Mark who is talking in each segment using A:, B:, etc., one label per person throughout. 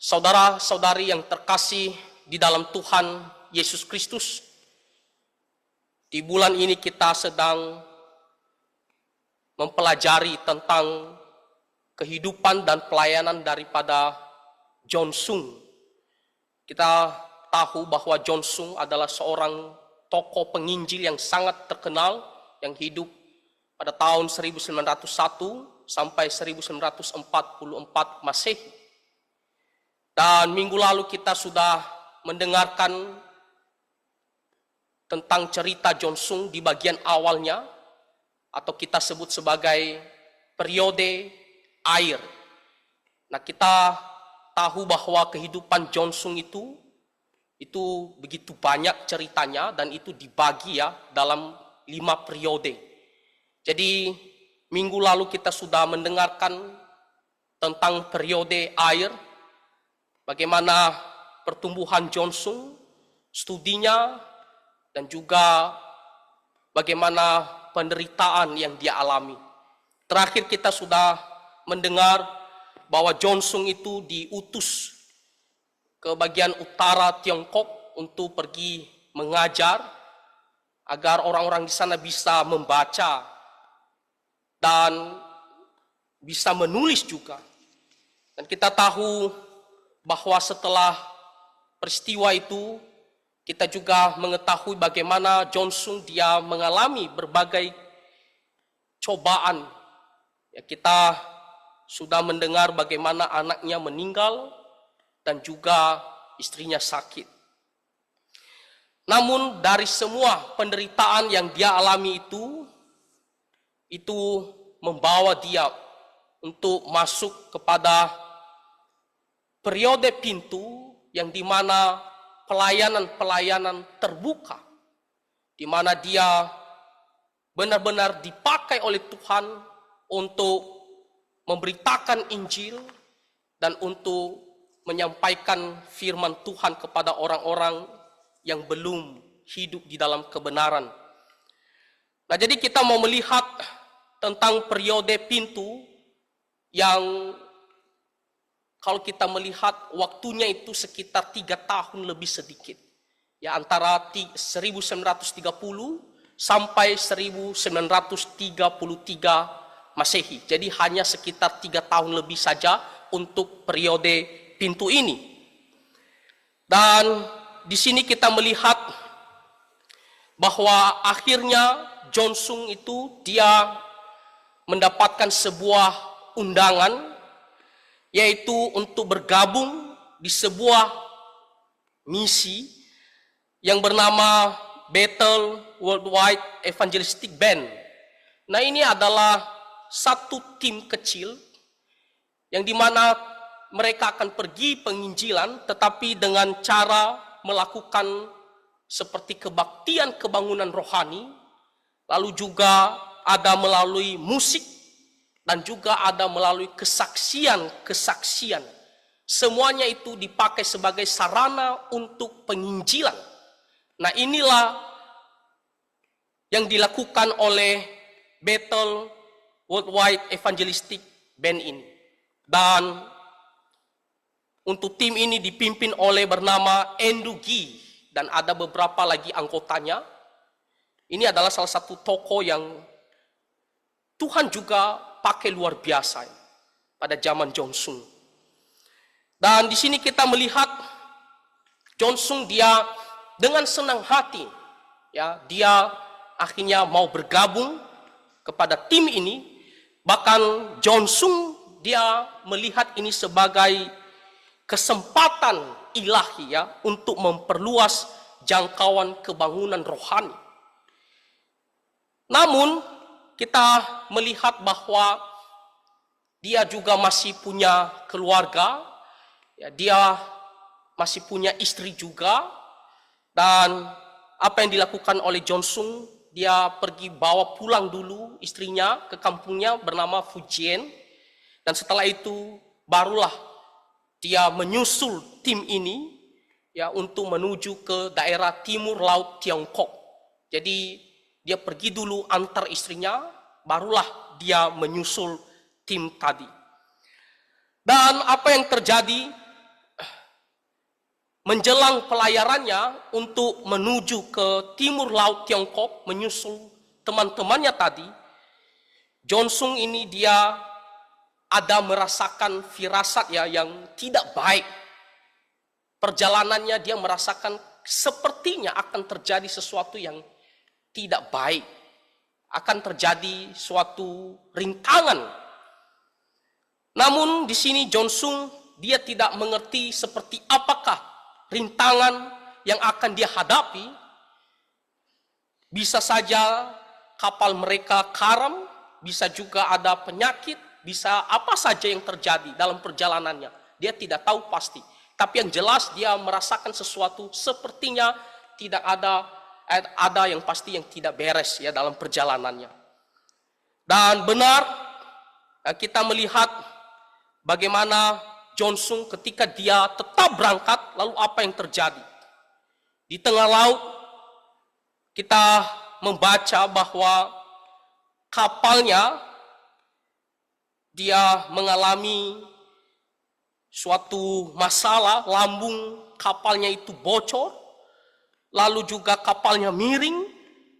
A: Saudara-saudari yang terkasih di dalam Tuhan Yesus Kristus, di bulan ini kita sedang mempelajari tentang kehidupan dan pelayanan daripada John Sung. Kita tahu bahwa John Sung adalah seorang tokoh penginjil yang sangat terkenal yang hidup pada tahun 1901 sampai 1944 Masehi. Dan minggu lalu kita sudah mendengarkan tentang cerita John Sung di bagian awalnya, atau kita sebut sebagai periode air. Nah, kita tahu bahwa kehidupan John Sung itu begitu banyak ceritanya, dan itu dibagi dalam 5 periode. Jadi minggu lalu kita sudah mendengarkan tentang periode air, bagaimana pertumbuhan John Sung, studinya, dan juga bagaimana penderitaan yang dia alami. Terakhir kita sudah mendengar bahwa John Sung itu diutus ke bagian utara Tiongkok untuk pergi mengajar agar orang-orang di sana bisa membaca dan bisa menulis juga. Dan kita tahu bahwa setelah peristiwa itu, kita juga mengetahui bagaimana John Sung dia mengalami berbagai cobaan. Ya, kita sudah mendengar bagaimana anaknya meninggal dan juga istrinya sakit. Namun dari semua penderitaan yang dia alami itu membawa dia untuk masuk kepada periode pintu yang dimana pelayanan-pelayanan terbuka, di mana dia benar-benar dipakai oleh Tuhan untuk memberitakan Injil dan untuk menyampaikan firman Tuhan kepada orang-orang yang belum hidup di dalam kebenaran. Nah, jadi kita mau melihat tentang periode pintu yang kalau kita melihat waktunya itu sekitar 3 tahun lebih sedikit. Ya, antara 1930 sampai 1933 Masehi. Jadi hanya sekitar 3 tahun lebih saja untuk periode pintu ini. Dan di sini kita melihat bahwa akhirnya John Sung itu dia mendapatkan sebuah undangan, yaitu untuk bergabung di sebuah misi yang bernama Bethel Worldwide Evangelistic Band. Nah, ini adalah satu tim kecil yang dimana mereka akan pergi penginjilan, tetapi dengan cara melakukan seperti kebaktian kebangunan rohani, lalu juga ada melalui musik, dan juga ada melalui kesaksian-kesaksian. Semuanya itu dipakai sebagai sarana untuk penginjilan. Nah, inilah yang dilakukan oleh Bethel Worldwide Evangelistic Band ini. Dan untuk tim ini dipimpin oleh bernama Andrew Gee, dan ada beberapa lagi anggotanya. Ini adalah salah satu tokoh yang Tuhan juga pakai luar biasa pada zaman John Sung. Dan di sini kita melihat John Sung dia dengan senang hati, ya, dia akhirnya mau bergabung kepada tim ini. Bahkan John Sung dia melihat ini sebagai kesempatan ilahi, ya, untuk memperluas jangkauan kebangunan rohani. Namun kita melihat bahwa dia juga masih punya keluarga, ya, dia masih punya istri juga. Dan apa yang dilakukan oleh John Sung, dia pergi bawa pulang dulu istrinya ke kampungnya bernama Fujian. Dan setelah itu barulah dia menyusul tim ini, ya, untuk menuju ke daerah timur laut Tiongkok. Jadi dia pergi dulu antar istrinya, barulah dia menyusul tim tadi. Dan apa yang terjadi menjelang pelayarannya untuk menuju ke timur laut Tiongkok, menyusul teman-temannya tadi, Jonsung ini dia ada merasakan firasat ya yang tidak baik. Perjalanannya dia merasakan sepertinya akan terjadi sesuatu yang tidak baik. Akan terjadi suatu rintangan. Namun di sini Jonsung dia tidak mengerti seperti apakah rintangan yang akan dia hadapi. Bisa saja kapal mereka karam, bisa juga ada penyakit, bisa apa saja yang terjadi dalam perjalanannya. Dia tidak tahu pasti. Tapi yang jelas dia merasakan sesuatu sepertinya tidak ada yang pasti yang tidak beres ya dalam perjalanannya. Dan benar kita melihat bagaimana Jonsung ketika dia tetap berangkat, lalu apa yang terjadi? Di tengah laut kita membaca bahwa kapalnya dia mengalami suatu masalah, lambung kapalnya itu bocor, lalu juga kapalnya miring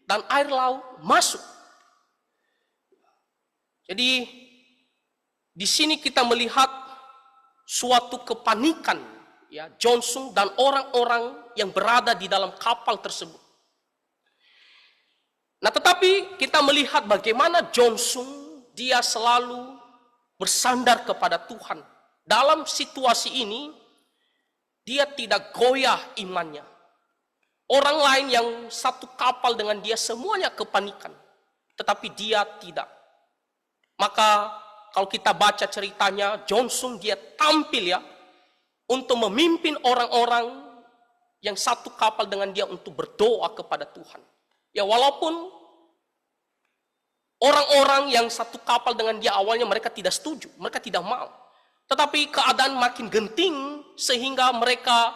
A: dan air laut masuk. Jadi di sini kita melihat suatu kepanikan ya Jonsung dan orang-orang yang berada di dalam kapal tersebut. Nah, tetapi kita melihat bagaimana Jonsung dia selalu bersandar kepada Tuhan. Dalam situasi ini, dia tidak goyah imannya. Orang lain yang satu kapal dengan dia semuanya kepanikan. Tetapi dia tidak. Maka kalau kita baca ceritanya, Jonsung dia tampil ya, untuk memimpin orang-orang yang satu kapal dengan dia untuk berdoa kepada Tuhan. Ya walaupun orang-orang yang satu kapal dengan dia awalnya mereka tidak setuju, mereka tidak mau. Tetapi keadaan makin genting sehingga mereka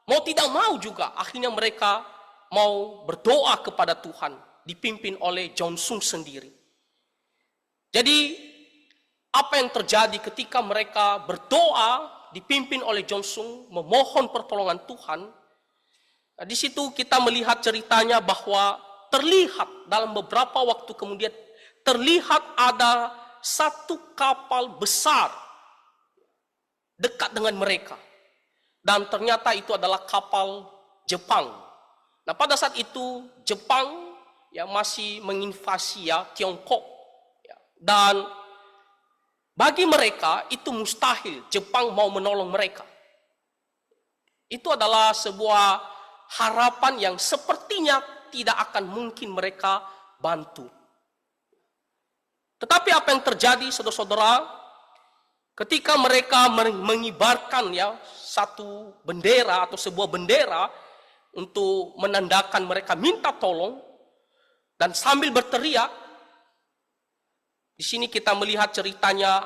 A: mau tidak mau juga. Akhirnya mereka mau berdoa kepada Tuhan. Dipimpin oleh Jonsung sendiri. Jadi apa yang terjadi ketika mereka berdoa dipimpin oleh Jonsung memohon pertolongan Tuhan. Nah, di situ kita melihat ceritanya bahwa terlihat dalam beberapa waktu kemudian terlihat ada satu kapal besar dekat dengan mereka. Dan ternyata itu adalah kapal Jepang. Nah, pada saat itu Jepang ya masih menginvasi ya Tiongkok. Ya. Dan bagi mereka itu mustahil Jepang mau menolong mereka. Itu adalah sebuah harapan yang sepertinya tidak akan mungkin mereka bantu. Tetapi apa yang terjadi saudara-saudara? Ketika mereka mengibarkan ya satu bendera atau sebuah bendera untuk menandakan mereka minta tolong dan sambil berteriak, di sini kita melihat ceritanya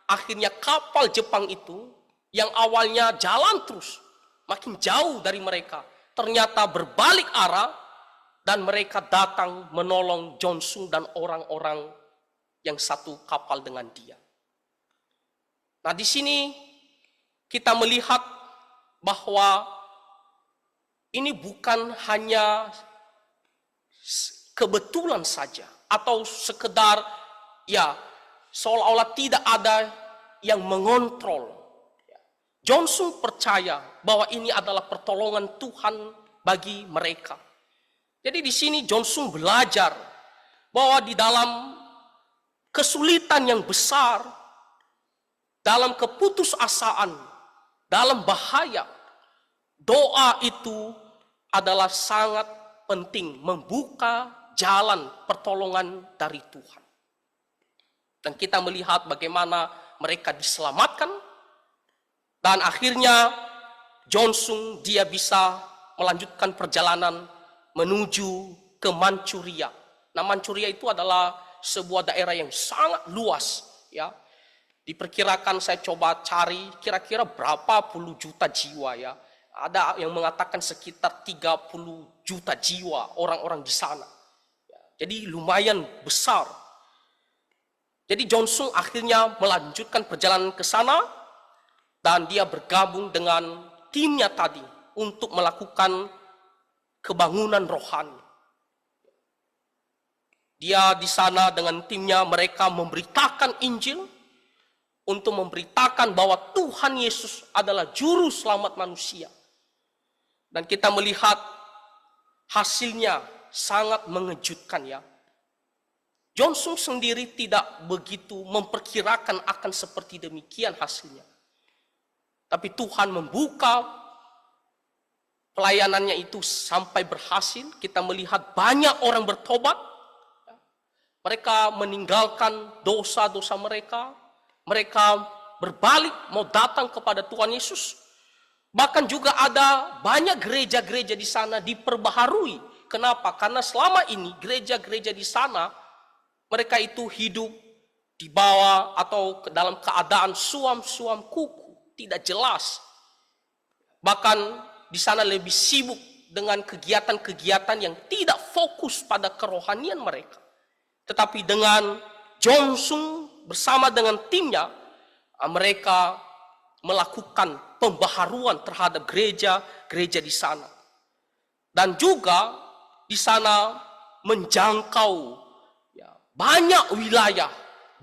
A: akhirnya kapal Jepang itu yang awalnya jalan terus makin jauh dari mereka ternyata berbalik arah dan mereka datang menolong Jonsung dan orang-orang yang satu kapal dengan dia. Nah, di sini kita melihat bahwa ini bukan hanya kebetulan saja atau sekedar ya seolah-olah tidak ada yang mengontrol. Jonsung percaya bahwa ini adalah pertolongan Tuhan bagi mereka. Jadi di sini Jonsung belajar bahwa di dalam kesulitan yang besar, dalam keputusasaan, dalam bahaya, doa itu adalah sangat penting membuka jalan pertolongan dari Tuhan. Dan kita melihat bagaimana mereka diselamatkan dan akhirnya Jonsung dia bisa melanjutkan perjalanan menuju ke Manchuria. Nah, Manchuria itu adalah sebuah daerah yang sangat luas ya. Diperkirakan saya coba cari kira-kira berapa puluh juta jiwa ya. Ada yang mengatakan sekitar 30 juta jiwa orang-orang di sana. Jadi lumayan besar. Jadi Jonsung akhirnya melanjutkan perjalanan ke sana dan dia bergabung dengan timnya tadi. untuk melakukan kebangunan rohani. Dia di sana dengan timnya, mereka memberitakan Injil untuk memberitakan bahwa Tuhan Yesus adalah juru selamat manusia. Dan kita melihat hasilnya sangat mengejutkan ya. Johnson sendiri tidak begitu memperkirakan akan seperti demikian hasilnya. Tapi Tuhan membuka pelayanannya itu sampai berhasil. Kita melihat banyak orang bertobat. Mereka meninggalkan dosa-dosa mereka. Mereka berbalik mau datang kepada Tuhan Yesus. Bahkan juga ada banyak gereja-gereja di sana diperbaharui. Kenapa? Karena selama ini gereja-gereja di sana mereka itu hidup di bawah atau dalam keadaan suam-suam kuku, tidak jelas. Bahkan di sana lebih sibuk dengan kegiatan-kegiatan yang tidak fokus pada kerohanian mereka. Tetapi dengan Johnson bersama dengan timnya, mereka melakukan pembaharuan terhadap gereja-gereja di sana. Dan juga di sana menjangkau banyak wilayah,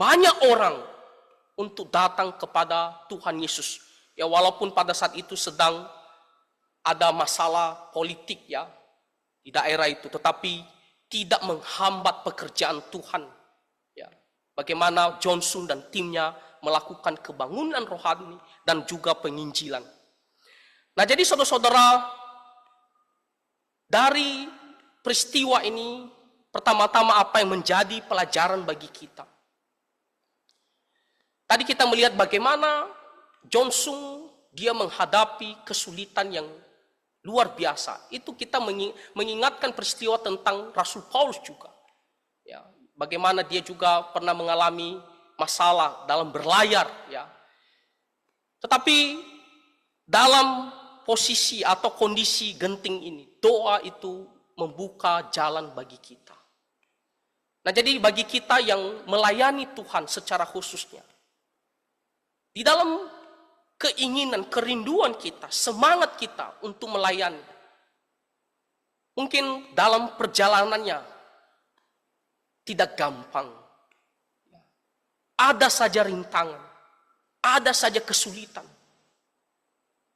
A: banyak orang untuk datang kepada Tuhan Yesus. Ya walaupun pada saat itu sedang ada masalah politik ya di daerah itu, tetapi tidak menghambat pekerjaan Tuhan. Ya, bagaimana Johnson dan timnya melakukan kebangunan rohani dan juga penginjilan. Nah, jadi saudara-saudara, dari peristiwa ini pertama-tama apa yang menjadi pelajaran bagi kita? Tadi kita melihat bagaimana Johnson dia menghadapi kesulitan yang luar biasa. Itu kita mengingatkan peristiwa tentang Rasul Paulus juga. Ya, bagaimana dia juga pernah mengalami masalah dalam berlayar. Ya. Tetapi dalam posisi atau kondisi genting ini, doa itu membuka jalan bagi kita. Nah, jadi bagi kita yang melayani Tuhan secara khususnya, di dalam keinginan, kerinduan kita, semangat kita untuk melayani, mungkin dalam perjalanannya tidak gampang. Ada saja rintangan, ada saja kesulitan,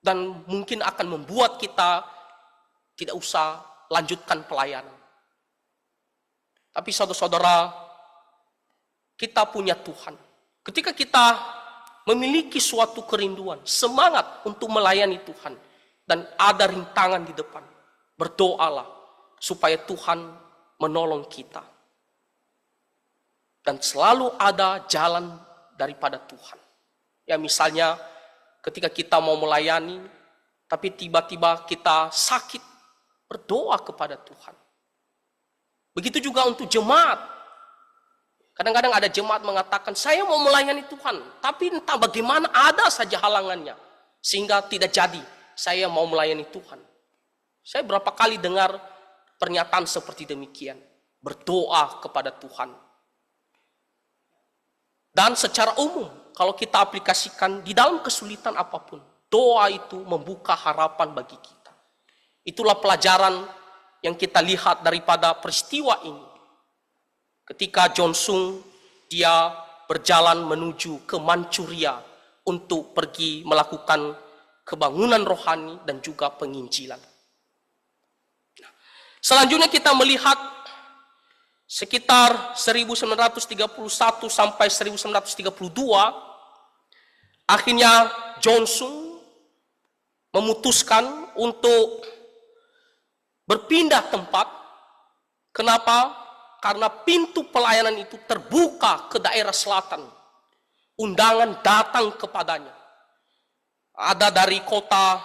A: dan mungkin akan membuat kita tidak usah lanjutkan pelayanan. Tapi saudara-saudara, kita punya Tuhan. Ketika kita memiliki suatu kerinduan, semangat untuk melayani Tuhan, dan ada rintangan di depan, berdoalah supaya Tuhan menolong kita. Dan selalu ada jalan daripada Tuhan. Ya misalnya ketika kita mau melayani, tapi tiba-tiba kita sakit, berdoa kepada Tuhan. Begitu juga untuk jemaat. Kadang-kadang ada jemaat mengatakan, saya mau melayani Tuhan, tapi entah bagaimana ada saja halangannya, sehingga tidak jadi, saya mau melayani Tuhan. Saya berapa kali dengar pernyataan seperti demikian, berdoa kepada Tuhan. Dan secara umum, kalau kita aplikasikan di dalam kesulitan apapun, doa itu membuka harapan bagi kita. Itulah pelajaran yang kita lihat daripada peristiwa ini. Ketika Johnson dia berjalan menuju ke Manchuria untuk pergi melakukan kebangunan rohani dan juga penginjilan. Selanjutnya kita melihat sekitar 1931 sampai 1932, akhirnya Johnson memutuskan untuk berpindah tempat. Kenapa? Karena pintu pelayanan itu terbuka ke daerah selatan. Undangan datang kepadanya. Ada dari kota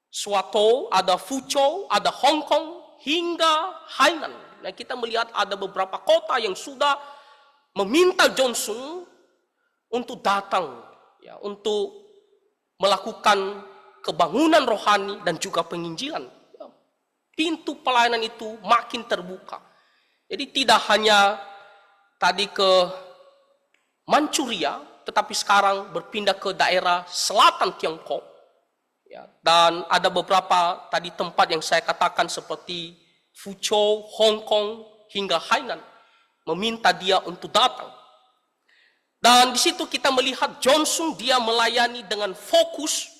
A: Swato, ada Fuzhou, ada Hong Kong, hingga Hainan. Nah, kita melihat ada beberapa kota yang sudah meminta Johnson untuk datang, ya, untuk melakukan kebangunan rohani dan juga penginjilan. Pintu pelayanan itu makin terbuka. Jadi tidak hanya tadi ke Manchuria, tetapi sekarang berpindah ke daerah selatan Tiongkok. Ya, dan ada beberapa tadi tempat yang saya katakan seperti Fuzhou, Hong Kong, hingga Hainan, meminta dia untuk datang. Dan di situ kita melihat Johnson dia melayani dengan fokus.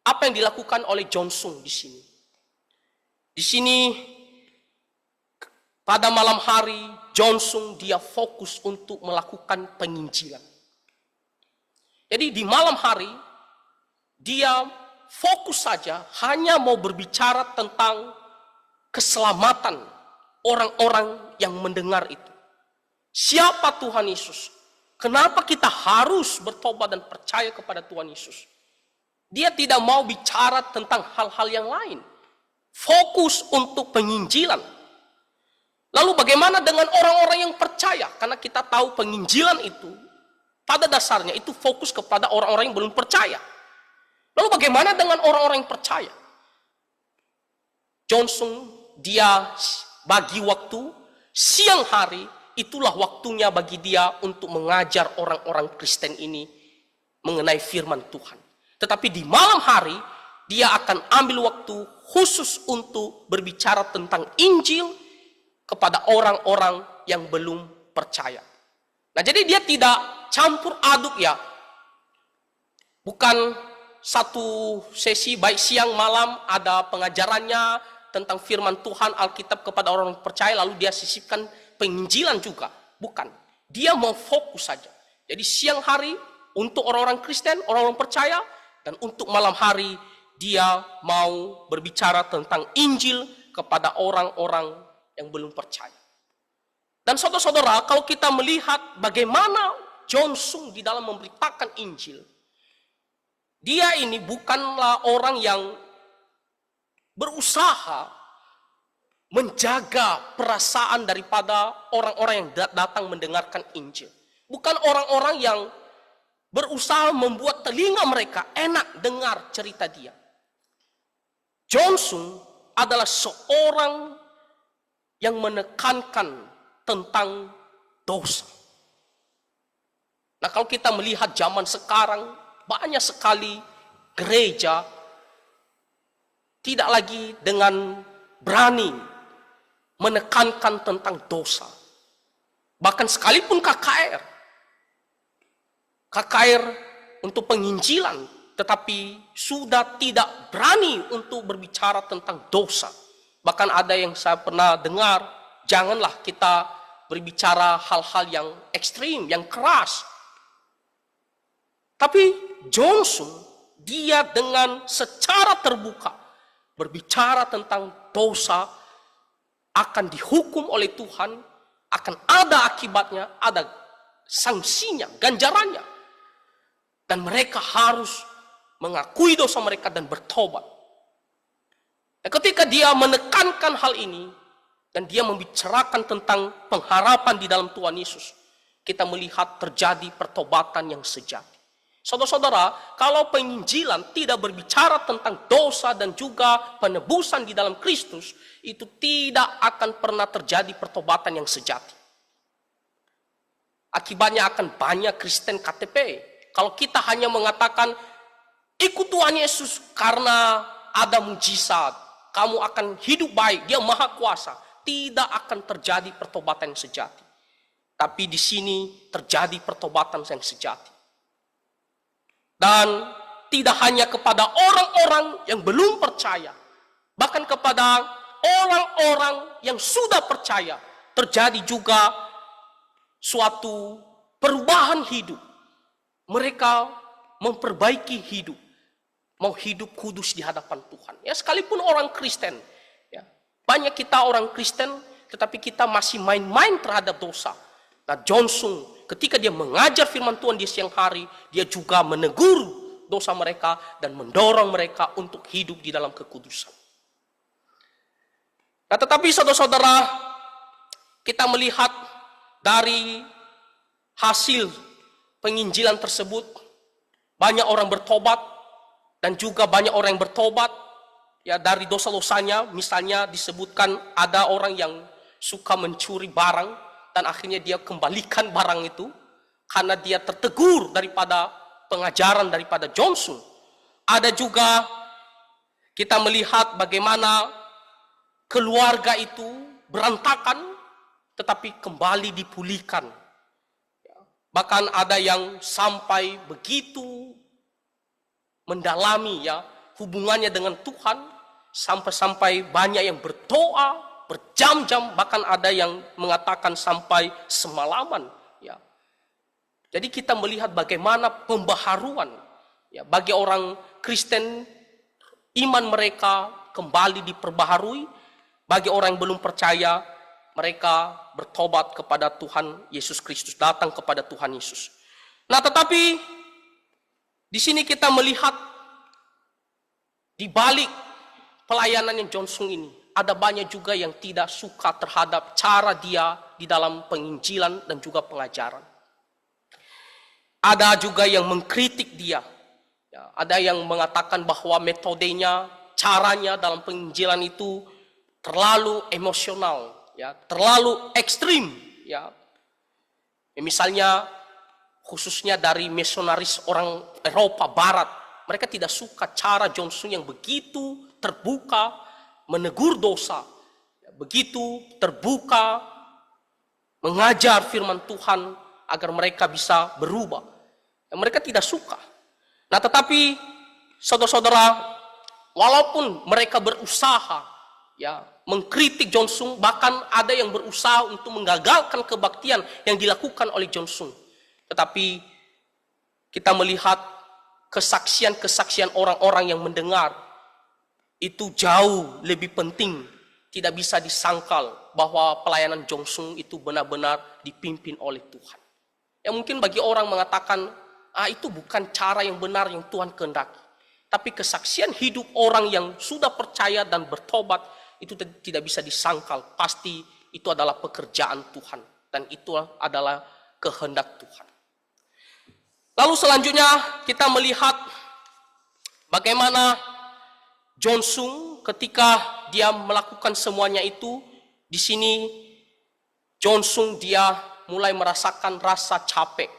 A: Apa yang dilakukan oleh Johnson di sini? Di sini pada malam hari Johnson dia fokus untuk melakukan penginjilan. Jadi di malam hari dia fokus saja hanya mau berbicara tentang keselamatan orang-orang yang mendengar itu. Siapa Tuhan Yesus? Kenapa kita harus bertobat dan percaya kepada Tuhan Yesus? Dia tidak mau bicara tentang hal-hal yang lain. Fokus untuk penginjilan. Lalu bagaimana dengan orang-orang yang percaya? Karena kita tahu penginjilan itu pada dasarnya itu fokus kepada orang-orang yang belum percaya. Lalu bagaimana dengan orang-orang yang percaya? Johnson dia bagi waktu siang hari, itulah waktunya bagi dia untuk mengajar orang-orang Kristen ini mengenai firman Tuhan. Tetapi di malam hari dia akan ambil waktu khusus untuk berbicara tentang Injil kepada orang-orang yang belum percaya. Nah, jadi dia tidak campur aduk ya. Bukan satu sesi baik siang malam ada pengajarannya tentang firman Tuhan Alkitab kepada orang percaya lalu dia sisipkan penginjilan juga. Bukan. Dia mau fokus saja. Jadi siang hari untuk orang-orang Kristen, orang-orang percaya, dan untuk malam hari dia mau berbicara tentang Injil kepada orang-orang yang belum percaya. Dan saudara-saudara, kalau kita melihat bagaimana Johnson di dalam memberitakan Injil, dia ini bukanlah orang yang berusaha menjaga perasaan daripada orang-orang yang datang mendengarkan Injil. Bukan orang-orang yang berusaha membuat telinga mereka enak dengar cerita dia. Johnson adalah seorang yang menekankan tentang dosa. Nah, kalau kita melihat zaman sekarang, banyak sekali gereja tidak lagi dengan berani menekankan tentang dosa. Bahkan sekalipun KKR untuk penginjilan, tetapi sudah tidak berani untuk berbicara tentang dosa. Bahkan ada yang saya pernah dengar, janganlah kita berbicara hal-hal yang ekstrim, yang keras. Tapi Johnson, dia dengan secara terbuka berbicara tentang dosa akan dihukum oleh Tuhan, akan ada akibatnya, ada sanksinya, ganjarannya. Dan mereka harus mengakui dosa mereka dan bertobat. Ketika dia menekankan hal ini dan dia membicarakan tentang pengharapan di dalam Tuhan Yesus, kita melihat terjadi pertobatan yang sejati. Saudara-saudara, kalau penginjilan tidak berbicara tentang dosa dan juga penebusan di dalam Kristus, itu tidak akan pernah terjadi pertobatan yang sejati. Akibatnya akan banyak Kristen KTP. Kalau kita hanya mengatakan, ikut Tuhan Yesus karena ada mujizat, kamu akan hidup baik, dia maha kuasa. Tidak akan terjadi pertobatan yang sejati. Tapi di sini terjadi pertobatan yang sejati. Dan tidak hanya kepada orang-orang yang belum percaya, bahkan kepada orang-orang yang sudah percaya, terjadi juga suatu perubahan hidup. Mereka memperbaiki hidup, mau hidup kudus di hadapan Tuhan. Ya, sekalipun orang Kristen, ya, banyak kita orang Kristen, tetapi kita masih main-main terhadap dosa. Nah, Johnson ketika dia mengajar firman Tuhan di siang hari, dia juga menegur dosa mereka dan mendorong mereka untuk hidup di dalam kekudusan. Nah, tetapi saudara-saudara, kita melihat dari hasil penginjilan tersebut, banyak orang bertobat dan juga banyak orang yang bertobat ya dari dosa-dosanya. Misalnya disebutkan ada orang yang suka mencuri barang dan akhirnya dia kembalikan barang itu karena dia tertegur daripada pengajaran daripada Johnson. Ada juga kita melihat bagaimana keluarga itu berantakan tetapi kembali dipulihkan. Bahkan ada yang sampai begitu mendalami hubungannya dengan Tuhan, sampai-sampai banyak yang berdoa berjam-jam, bahkan ada yang mengatakan sampai semalaman. Jadi kita melihat bagaimana pembaharuan bagi orang Kristen, iman mereka kembali diperbaharui. Bagi orang yang belum percaya, mereka bertobat kepada Tuhan Yesus Kristus, datang kepada Tuhan Yesus. Nah, tetapi di sini kita melihat di balik pelayanan yang John Sung ini, ada banyak juga yang tidak suka terhadap cara dia di dalam penginjilan dan juga pengajaran. Ada juga yang mengkritik dia. Ada yang mengatakan bahwa metodenya, caranya dalam penginjilan itu terlalu emosional, terlalu ekstrim. Misalnya khususnya dari misionaris orang Eropa Barat, mereka tidak suka cara John Sung yang begitu terbuka menegur dosa, begitu terbuka mengajar firman Tuhan agar mereka bisa berubah. Mereka tidak suka. Nah, tetapi saudara-saudara, walaupun mereka berusaha mengkritik John Sung, bahkan ada yang berusaha untuk menggagalkan kebaktian yang dilakukan oleh John Sung, tetapi kita melihat kesaksian-kesaksian orang-orang yang mendengar itu jauh lebih penting. Tidak bisa disangkal bahwa pelayanan John Sung itu benar-benar dipimpin oleh Tuhan. Mungkin bagi orang mengatakan, itu bukan cara yang benar yang Tuhan kehendaki. Tapi kesaksian hidup orang yang sudah percaya dan bertobat itu tidak bisa disangkal. Pasti itu adalah pekerjaan Tuhan dan itu adalah kehendak Tuhan. Lalu selanjutnya kita melihat bagaimana John Sung ketika dia melakukan semuanya itu, di sini John Sung dia mulai merasakan rasa capek.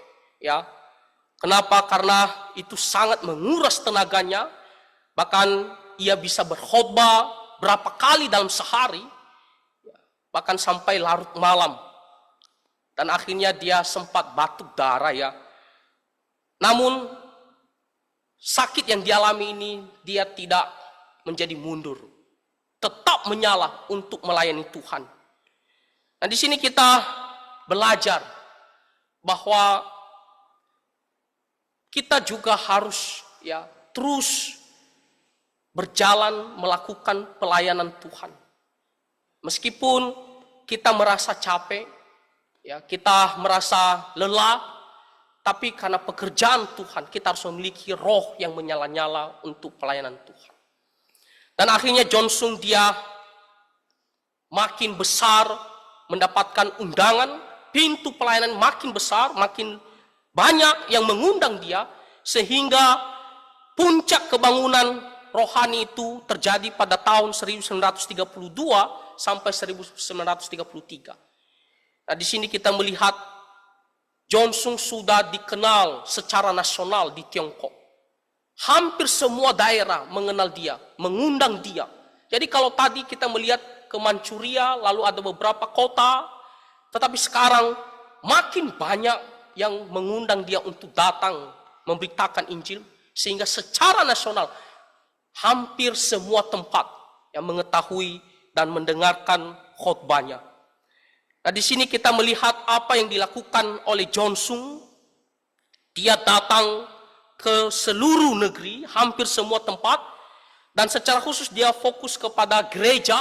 A: Kenapa? Karena itu sangat menguras tenaganya. Bahkan ia bisa berkhotbah berapa kali dalam sehari, bahkan sampai larut malam. Dan akhirnya dia sempat batuk darah Namun sakit yang dialami ini dia tidak menjadi mundur, tetap menyala untuk melayani Tuhan. Nah, di sini kita belajar bahwa kita juga harus terus berjalan melakukan pelayanan Tuhan. Meskipun kita merasa capek, kita merasa lelah, tapi karena pekerjaan Tuhan, kita harus memiliki roh yang menyala-nyala untuk pelayanan Tuhan. Dan akhirnya John Sung dia makin besar, mendapatkan undangan, pintu pelayanan makin besar, makin banyak yang mengundang dia, sehingga puncak kebangunan rohani itu terjadi pada tahun 1932 sampai 1933. Nah, di sini kita melihat John Sung sudah dikenal secara nasional di Tiongkok. Hampir semua daerah mengenal dia, mengundang dia. Jadi kalau tadi kita melihat ke Manchuria, lalu ada beberapa kota, tetapi sekarang makin banyak yang mengundang dia untuk datang memberitakan Injil, sehingga secara nasional hampir semua tempat yang mengetahui dan mendengarkan khotbahnya. Nah, di sini kita melihat apa yang dilakukan oleh John Sung. Dia datang ke seluruh negeri, hampir semua tempat, dan secara khusus dia fokus kepada gereja,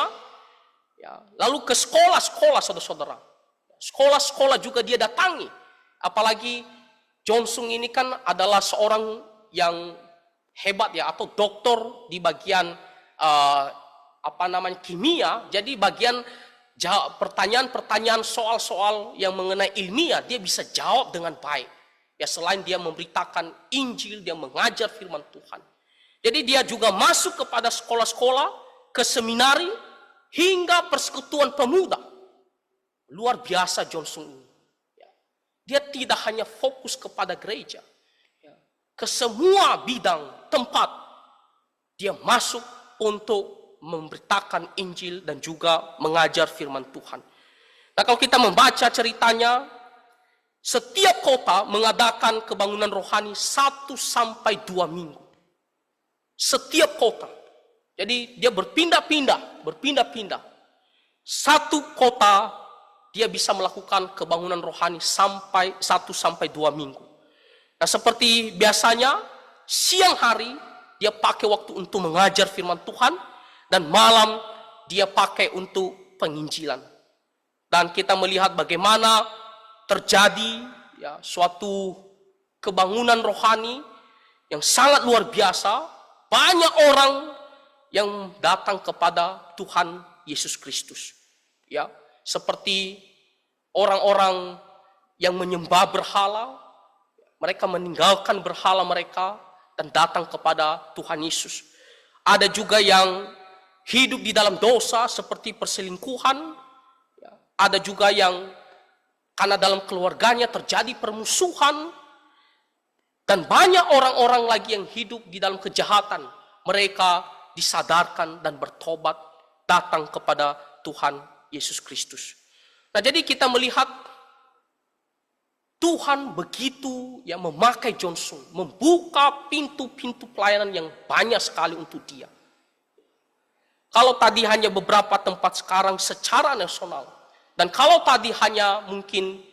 A: lalu ke sekolah-sekolah, saudara-saudara. Sekolah-sekolah juga dia datangi. Apalagi John Sung ini kan adalah seorang yang hebat atau doktor di bagian kimia. Jadi bagian pertanyaan-pertanyaan soal-soal yang mengenai ilmiah dia bisa jawab dengan baik. Selain dia memberitakan Injil, dia mengajar firman Tuhan. Jadi dia juga masuk kepada sekolah-sekolah, ke seminari, hingga persekutuan pemuda. Luar biasa John Sung ini. Dia tidak hanya fokus kepada gereja, ke semua bidang tempat dia masuk untuk memberitakan Injil dan juga mengajar firman Tuhan. Nah, kalau kita membaca ceritanya, setiap kota mengadakan kebangunan rohani 1 sampai 2 minggu. Setiap kota. Jadi dia berpindah-pindah. Satu kota dia bisa melakukan kebangunan rohani sampai 1 sampai 2 minggu. Nah, seperti biasanya siang hari dia pakai waktu untuk mengajar firman Tuhan dan malam dia pakai untuk penginjilan. Dan kita melihat bagaimana terjadi suatu kebangunan rohani yang sangat luar biasa. Banyak orang yang datang kepada Tuhan Yesus Kristus. Ya, seperti orang-orang yang menyembah berhala, mereka meninggalkan berhala mereka dan datang kepada Tuhan Yesus. Ada juga yang hidup di dalam dosa seperti perselingkuhan. Ada juga yang karena dalam keluarganya terjadi permusuhan. Dan banyak orang-orang lagi yang hidup di dalam kejahatan. Mereka disadarkan dan bertobat datang kepada Tuhan Yesus Kristus. Nah, jadi kita melihat Tuhan begitu memakai Johnson, membuka pintu-pintu pelayanan yang banyak sekali untuk dia. Kalau tadi hanya beberapa tempat, sekarang secara nasional. Dan kalau tadi hanya mungkin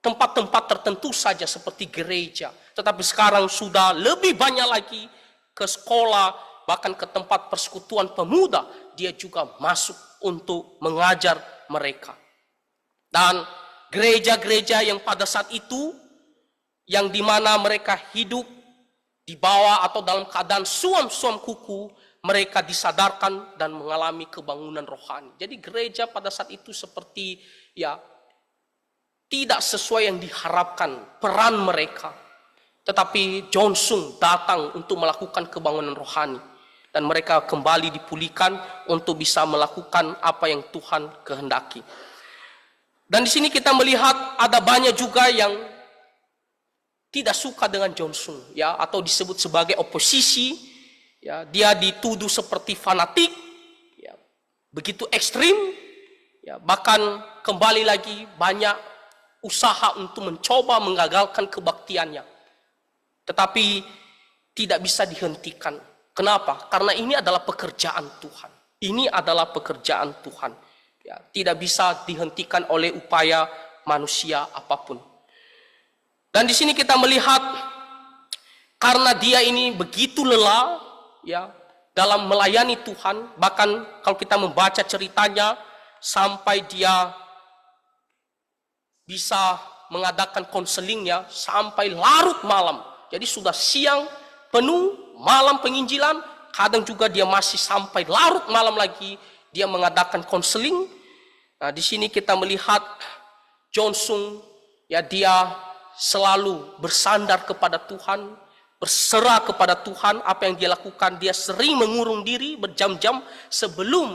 A: tempat-tempat tertentu saja seperti gereja, tetapi sekarang sudah lebih banyak lagi ke sekolah, bahkan ke tempat persekutuan pemuda, dia juga masuk untuk mengajar mereka. Dan gereja-gereja yang pada saat itu, yang dimana mereka hidup di bawah atau dalam keadaan suam-suam kuku, mereka disadarkan dan mengalami kebangunan rohani. Jadi gereja pada saat itu seperti tidak sesuai yang diharapkan peran mereka. Tetapi Johnson datang untuk melakukan kebangunan rohani. Dan mereka kembali dipulihkan untuk bisa melakukan apa yang Tuhan kehendaki. Dan di sini kita melihat ada banyak juga yang tidak suka dengan Johnson, atau disebut sebagai oposisi. Dia dituduh seperti fanatik, begitu ekstrim. Bahkan kembali lagi banyak usaha untuk mencoba menggagalkan kebaktiannya. Tetapi tidak bisa dihentikan. Kenapa? Karena ini adalah pekerjaan Tuhan. Ini adalah pekerjaan Tuhan. Tidak bisa dihentikan oleh upaya manusia apapun. Dan di sini kita melihat karena dia ini begitu lelah dalam melayani Tuhan, bahkan kalau kita membaca ceritanya sampai dia bisa mengadakan konselingnya sampai larut malam. Jadi sudah siang penuh, malam penginjilan, kadang juga dia masih sampai larut malam lagi dia mengadakan konseling. Nah, di sini kita melihat Johnson dia selalu bersandar kepada Tuhan, berserah kepada Tuhan. Apa yang dia lakukan, dia sering mengurung diri berjam-jam sebelum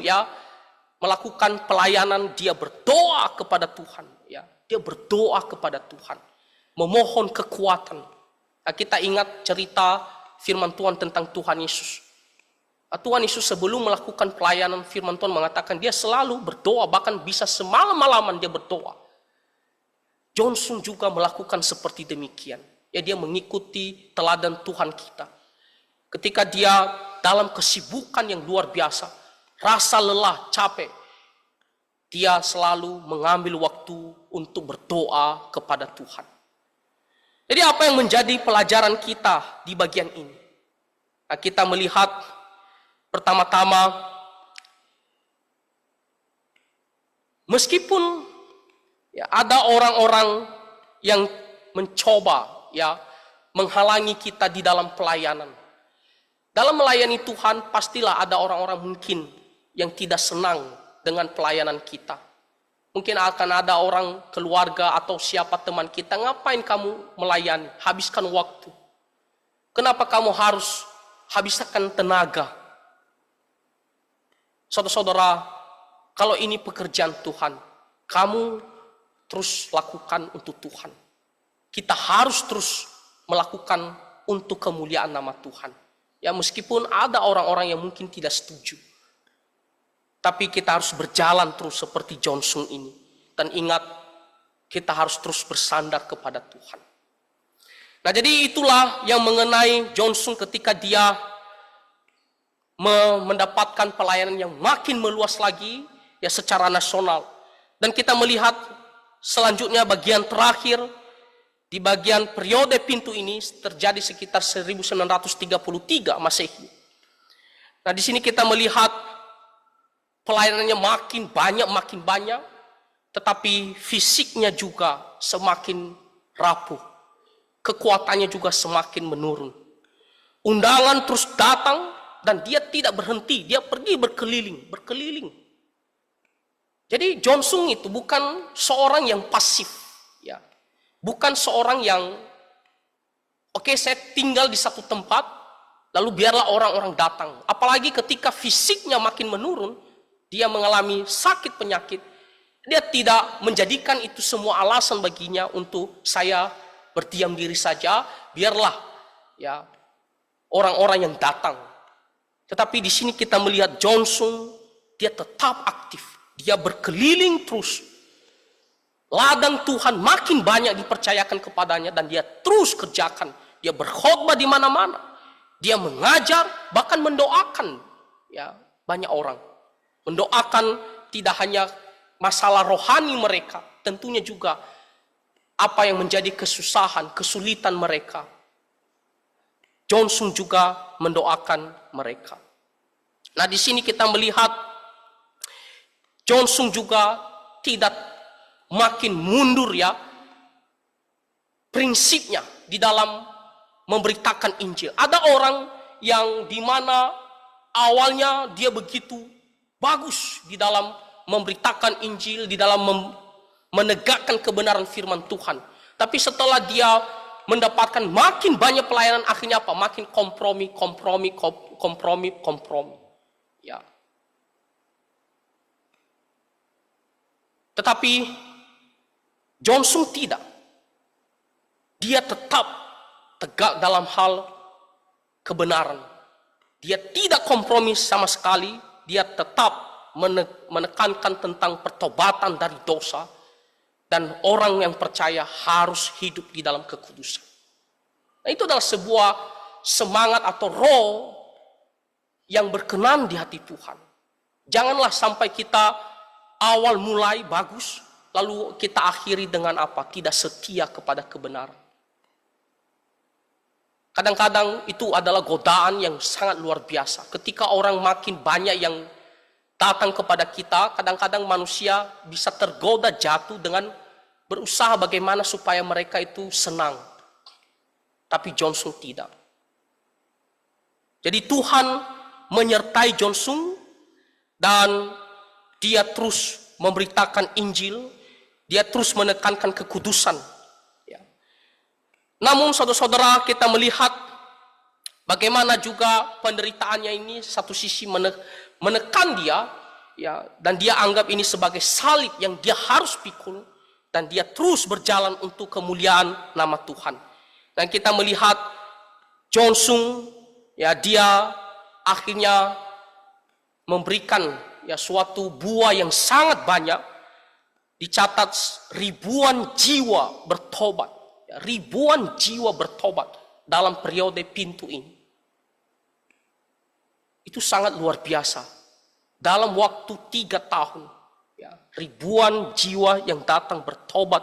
A: melakukan pelayanan. Dia berdoa kepada Tuhan, dia berdoa kepada Tuhan, memohon kekuatan. Nah, kita ingat cerita firman Tuhan tentang Tuhan Yesus. Tuhan Yesus sebelum melakukan pelayanan, firman Tuhan mengatakan dia selalu berdoa, bahkan bisa semalam-malaman dia berdoa. Johnson juga melakukan seperti demikian. Dia mengikuti teladan Tuhan kita. Ketika dia dalam kesibukan yang luar biasa, rasa lelah, capek, dia selalu mengambil waktu untuk berdoa kepada Tuhan. Jadi apa yang menjadi pelajaran kita di bagian ini? Nah, kita melihat pertama-tama, meskipun ada orang-orang yang mencoba menghalangi kita di dalam pelayanan. Dalam melayani Tuhan pastilah ada orang-orang mungkin yang tidak senang dengan pelayanan kita. Mungkin akan ada orang keluarga atau siapa teman kita, ngapain kamu melayani? Habiskan waktu. Kenapa kamu harus habiskan tenaga? Saudara-saudara, kalau ini pekerjaan Tuhan, kamu terus lakukan untuk Tuhan. Kita harus terus melakukan untuk kemuliaan nama Tuhan. Ya meskipun ada orang-orang yang mungkin tidak setuju. Tapi kita harus berjalan terus seperti Johnson ini. Dan ingat, kita harus terus bersandar kepada Tuhan. Nah jadi itulah yang mengenai Johnson ketika dia mendapatkan pelayanan yang makin meluas lagi ya secara nasional. Dan kita melihat selanjutnya bagian terakhir di bagian periode pintu ini terjadi sekitar 1933 Masehi. Nah di sini kita melihat pelayanannya makin banyak, tetapi fisiknya juga semakin rapuh. Kekuatannya juga semakin menurun. Undangan terus datang dan dia tidak berhenti, dia pergi berkeliling. Jadi Johnson itu bukan seorang yang pasif, ya. Bukan seorang yang oke, saya tinggal di satu tempat, lalu biarlah orang-orang datang. Apalagi ketika fisiknya makin menurun, dia mengalami sakit penyakit, dia tidak menjadikan itu semua alasan baginya untuk saya berdiam diri saja, biarlah ya orang-orang yang datang. Tetapi di sini kita melihat Johnson, dia tetap aktif, dia berkeliling terus. Ladang Tuhan makin banyak dipercayakan kepadanya dan dia terus kerjakan. Dia berkhotbah di mana-mana, dia mengajar, bahkan mendoakan ya banyak orang. Mendoakan tidak hanya masalah rohani mereka, tentunya juga apa yang menjadi kesusahan, kesulitan mereka. Johnson juga mendoakan mereka. Nah, di sini kita melihat Johnson juga tidak makin mundur ya prinsipnya di dalam memberitakan Injil. Ada orang yang di mana awalnya dia begitu bagus di dalam memberitakan Injil, di dalam menegakkan kebenaran firman Tuhan. Tapi setelah dia mendapatkan makin banyak pelayanan, akhirnya apa? Makin kompromi. Ya. Tetapi Johnson tidak. Dia tetap tegak dalam hal kebenaran. Dia tidak kompromi sama sekali. Dia tetap menekankan tentang pertobatan dari dosa. Dan orang yang percaya harus hidup di dalam kekudusan. Nah, itu adalah sebuah semangat atau roh yang berkenan di hati Tuhan. Janganlah sampai kita awal mulai bagus, lalu kita akhiri dengan apa? Tidak setia kepada kebenaran. Kadang-kadang itu adalah godaan yang sangat luar biasa. Ketika orang makin banyak yang datang kepada kita, kadang-kadang manusia bisa tergoda jatuh dengan berusaha bagaimana supaya mereka itu senang. Tapi Johnson tidak. Jadi Tuhan menyertai Johnson dan dia terus memberitakan Injil, dia terus menekankan kekudusan. Namun saudara-saudara, kita melihat bagaimana juga penderitaannya ini satu sisi menekan dia, ya, dan dia anggap ini sebagai salib yang dia harus pikul, dan dia terus berjalan untuk kemuliaan nama Tuhan. Dan kita melihat Johnson, ya, dia akhirnya memberikan ya suatu buah yang sangat banyak, dicatat ribuan jiwa bertobat. Ribuan jiwa bertobat dalam periode pintu ini. Itu sangat luar biasa. Dalam waktu 3 tahun, ya, ribuan jiwa yang datang bertobat,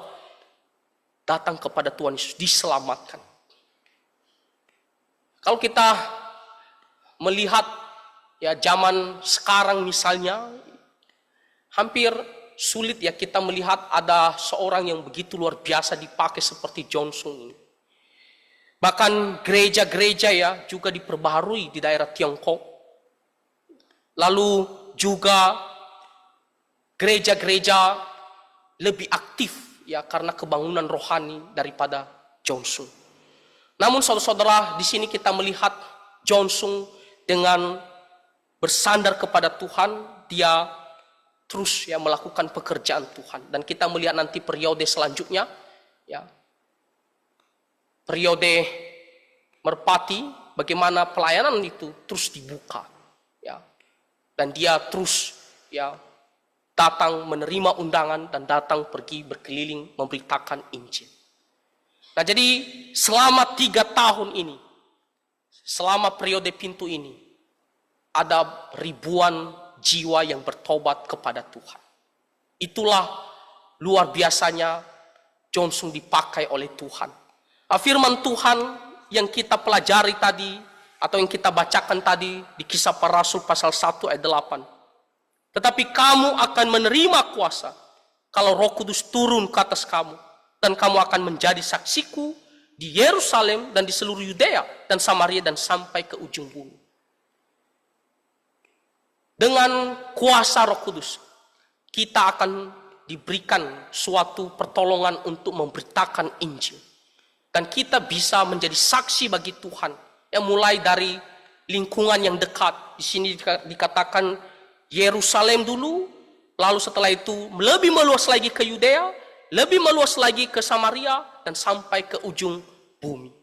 A: datang kepada Tuhan Yesus, diselamatkan. Kalau kita melihat ya zaman sekarang misalnya, hampir sulit ya kita melihat ada seorang yang begitu luar biasa dipakai seperti Johnson ini. Bahkan gereja-gereja ya juga diperbaharui di daerah Tiongkok. Lalu juga gereja-gereja lebih aktif ya karena kebangunan rohani daripada Johnson. Namun saudara-saudara, di sini kita melihat Johnson dengan bersandar kepada Tuhan, dia terus ya melakukan pekerjaan Tuhan. Dan kita melihat nanti periode selanjutnya, ya, periode Merpati, bagaimana pelayanan itu terus dibuka, ya. Dan dia terus, ya, datang menerima undangan dan datang pergi berkeliling memberitakan Injil. Nah, jadi selama 3 tahun ini, selama periode pintu ini, ada ribuan jiwa yang bertobat kepada Tuhan. Itulah luar biasanya Johnson dipakai oleh Tuhan. Firman Tuhan yang kita pelajari tadi, atau yang kita bacakan tadi di Kisah Para Rasul pasal 1 ayat 8. Tetapi kamu akan menerima kuasa kalau Roh Kudus turun ke atas kamu, dan kamu akan menjadi saksiku di Yerusalem dan di seluruh Yudea dan Samaria dan sampai ke ujung bumi. Dengan kuasa Roh Kudus, kita akan diberikan suatu pertolongan untuk memberitakan Injil. Dan kita bisa menjadi saksi bagi Tuhan, yang mulai dari lingkungan yang dekat. Di sini dikatakan Yerusalem dulu, lalu setelah itu lebih meluas lagi ke Yudea, lebih meluas lagi ke Samaria, dan sampai ke ujung bumi.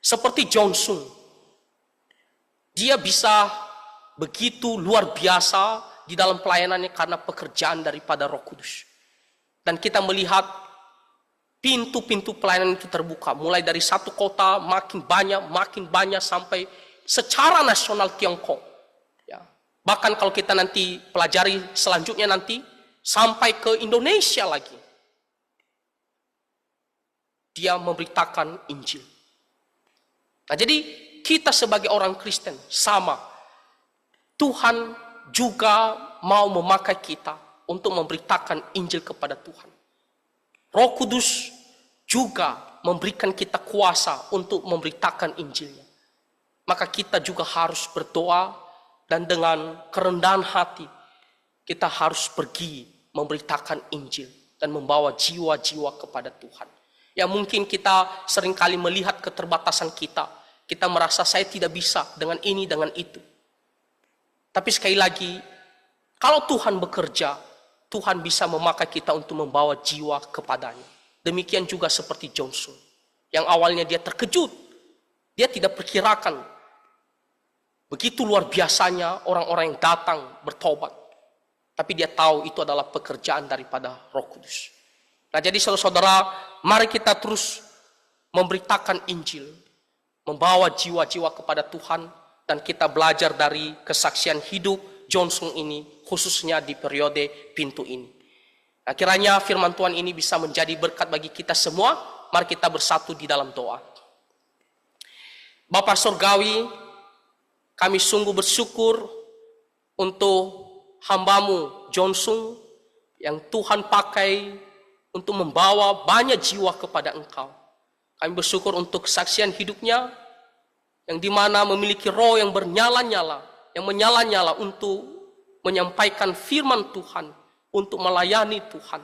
A: Seperti Johnson, dia bisa begitu luar biasa di dalam pelayanannya karena pekerjaan daripada Roh Kudus. Dan kita melihat pintu-pintu pelayanan itu terbuka, mulai dari satu kota makin banyak sampai secara nasional Tiongkok. Ya. Bahkan kalau kita nanti pelajari selanjutnya nanti sampai ke Indonesia lagi. Dia memberitakan Injil. Nah, jadi kita sebagai orang Kristen sama. Tuhan juga mau memakai kita untuk memberitakan Injil kepada Tuhan. Roh Kudus juga memberikan kita kuasa untuk memberitakan Injilnya. Maka kita juga harus berdoa dan dengan kerendahan hati kita harus pergi memberitakan Injil dan membawa jiwa-jiwa kepada Tuhan. Ya, mungkin kita seringkali melihat keterbatasan kita. Kita merasa saya tidak bisa dengan ini, dengan itu. Tapi sekali lagi, kalau Tuhan bekerja, Tuhan bisa memakai kita untuk membawa jiwa kepadanya. Demikian juga seperti Johnson, yang awalnya dia terkejut. Dia tidak perkirakan begitu luar biasanya orang-orang yang datang bertobat. Tapi dia tahu itu adalah pekerjaan daripada Roh Kudus. Nah, jadi saudara-saudara, mari kita terus memberitakan Injil, membawa jiwa-jiwa kepada Tuhan, dan kita belajar dari kesaksian hidup Johnson ini, khususnya di periode pintu ini. Nah, kiranya firman Tuhan ini bisa menjadi berkat bagi kita semua. Mari kita bersatu di dalam doa. Bapa Surgawi, kami sungguh bersyukur untuk hamba-Mu Johnson yang Tuhan pakai untuk membawa banyak jiwa kepada Engkau. Kami bersyukur untuk kesaksian hidupnya, yang dimana memiliki roh yang bernyala-nyala, yang menyala-nyala untuk menyampaikan firman Tuhan, untuk melayani Tuhan.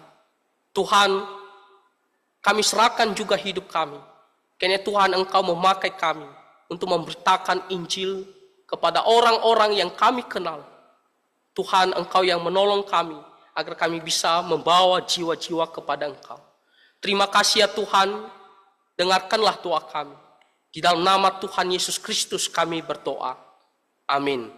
A: Tuhan, kami serahkan juga hidup kami. Karena Tuhan, Engkau memakai kami untuk memberitakan Injil kepada orang-orang yang kami kenal. Tuhan, Engkau yang menolong kami, agar kami bisa membawa jiwa-jiwa kepada Engkau. Terima kasih ya Tuhan, dengarkanlah doa kami. Di dalam nama Tuhan Yesus Kristus kami berdoa. Amin.